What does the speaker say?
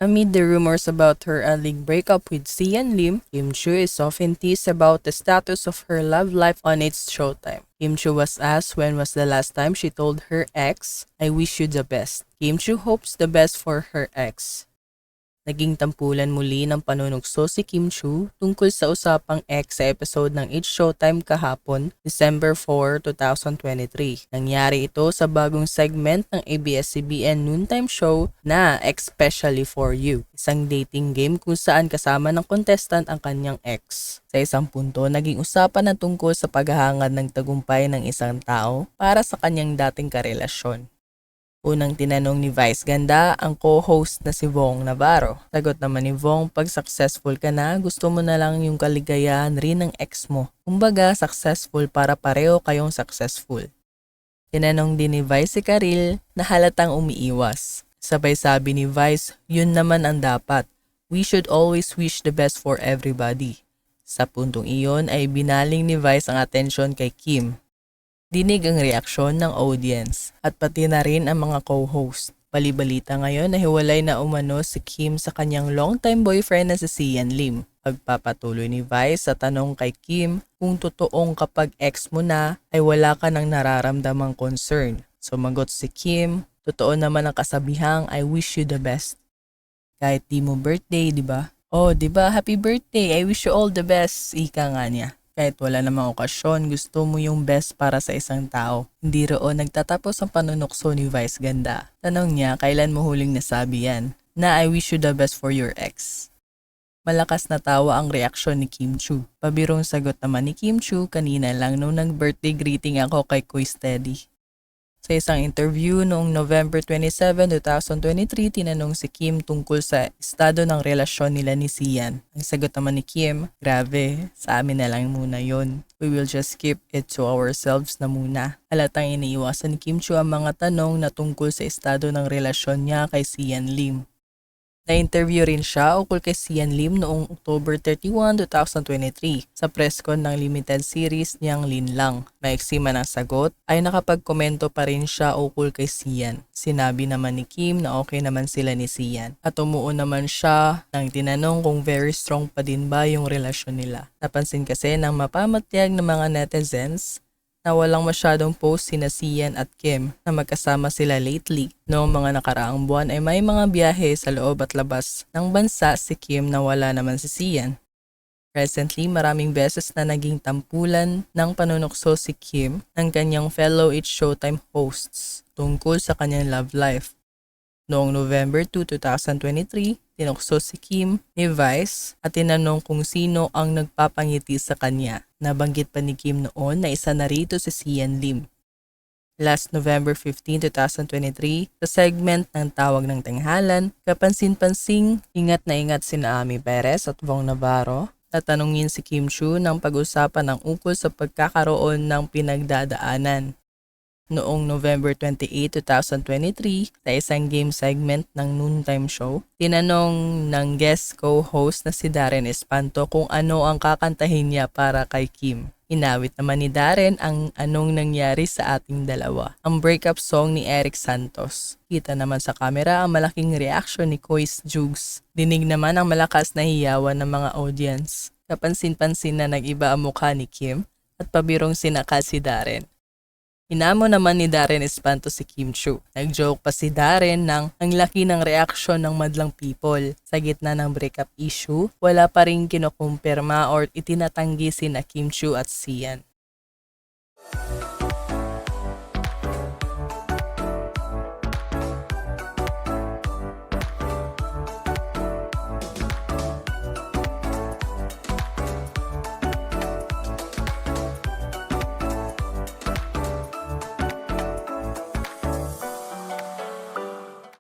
Amid the rumors about her early breakup with Sian Lim, Kim Chu is often teased about the status of her love life on its showtime. Kim Chu was asked when was the last time she told her ex, "I wish you the best." Kim Chu hopes the best for her ex. Naging tampulan muli ng panunukso si Kim Chu tungkol sa usapang ex sa episode ng It's Showtime kahapon, December 4, 2023. Nangyari ito sa bagong segment ng ABS-CBN noontime show na Especially For You, isang dating game kung saan kasama ng contestant ang kanyang ex. Sa isang punto, naging usapan na tungkol sa paghahangad ng tagumpay ng isang tao para sa kanyang dating karelasyon. Unang tinanong ni Vice Ganda ang co-host na si Vong Navarro. Sagot naman ni Vong, pag successful ka na, gusto mo na lang yung kaligayahan rin ng ex mo. Kumbaga, successful para pareho kayong successful. Tinanong din ni Vice si Karil na halatang umiiwas. Sabay sabi ni Vice, yun naman ang dapat. We should always wish the best for everybody. Sa puntong iyon ay binaling ni Vice ang atensyon kay Kim. Dinig ang reaksyon ng audience at pati na rin ang mga co-host. Balibalita ngayon na hiwalay na umano si Kim sa kanyang long-time boyfriend na si Sian Lim. Pagpapatuloy ni Vice sa tanong kay Kim kung totoong kapag ex mo na ay wala ka nang nararamdamang concern. Sumagot si Kim, totoo naman ang kasabihang I wish you the best. Kahit di mo birthday, di ba? Oh, di ba? Happy birthday! I wish you all the best! Ika nga niya. Kahit wala namang okasyon, gusto mo yung best para sa isang tao. Hindi roon nagtatapos ang panunukso ni Vice Ganda. Tanong niya, kailan mo huling nasabi yan? Na I wish you the best for your ex. Malakas na tawa ang reaksyon ni Kim Chu. Pabirong sagot naman ni Kim Chu kanina lang nung nag-birthday greeting ako kay Kuy Steady. Sa isang interview noong November 27, 2023, tinanong si Kim tungkol sa estado ng relasyon nila ni Sian. Ang sagot naman ni Kim, grabe, sa amin na lang muna yon. We will just keep it to ourselves na muna. Halatang iniiwasan ni Kim Chu ang mga tanong na tungkol sa estado ng relasyon niya kay Sian Lim. Na-interview rin siya ukol kay Sian Lim noong October 31, 2023 sa presscon ng limited series niyang Linlang. Maiksi man ang sagot ay nakapagkomento pa rin siya ukol kay Sian. Sinabi naman ni Kim na okay naman sila ni Sian at umuon naman siya nang tinanong kung very strong pa din ba yung relasyon nila. Napansin kasi ng mapamatyag ng mga netizens na walang masyadong post sina Sian at Kim na magkasama sila lately. Noong mga nakaraang buwan ay may mga biyahe sa loob at labas ng bansa si Kim na wala naman si Sian. Recently, maraming beses na naging tampulan ng panunukso si Kim ng kanyang fellow It's Showtime hosts tungkol sa kanyang love life. Noong November 2, 2023, tinukso si Kim ni Vice at tinanong kung sino ang nagpapangiti sa kanya. Nabanggit pa ni Kim noon na isa na rito si Sian Lim. Last November 15, 2023, sa segment ng Tawag ng Tanghalan, kapansin-pansing ingat na ingat sina Ami Perez at Vong Navarro. Tatanungin si Kim Chu ng pag-usapan ng ukol sa pagkakaroon ng pinagdadaanan. Noong November 28, 2023, sa isang game segment ng noontime show, tinanong ng guest co-host na si Darren Espanto kung ano ang kakantahin niya para kay Kim. Inawit naman ni Darren ang Anong Nangyari sa Ating Dalawa, ang breakup song ni Eric Santos. Kita naman sa kamera ang malaking reaksyon ni Kois Jugs. Dinig naman ang malakas na hiyawan ng mga audience. Kapansin-pansin na nag-iba ang mukha ni Kim at pabirong sinakal si Darren. Hinamo naman ni Darren Espanto si Kim Chu. Nag-joke pa si Darren ng ang laki ng reaksyon ng madlang people. Sa gitna ng breakup issue, wala pa rin kinukumpirma or itinatanggi sina Kim Chu at Sian.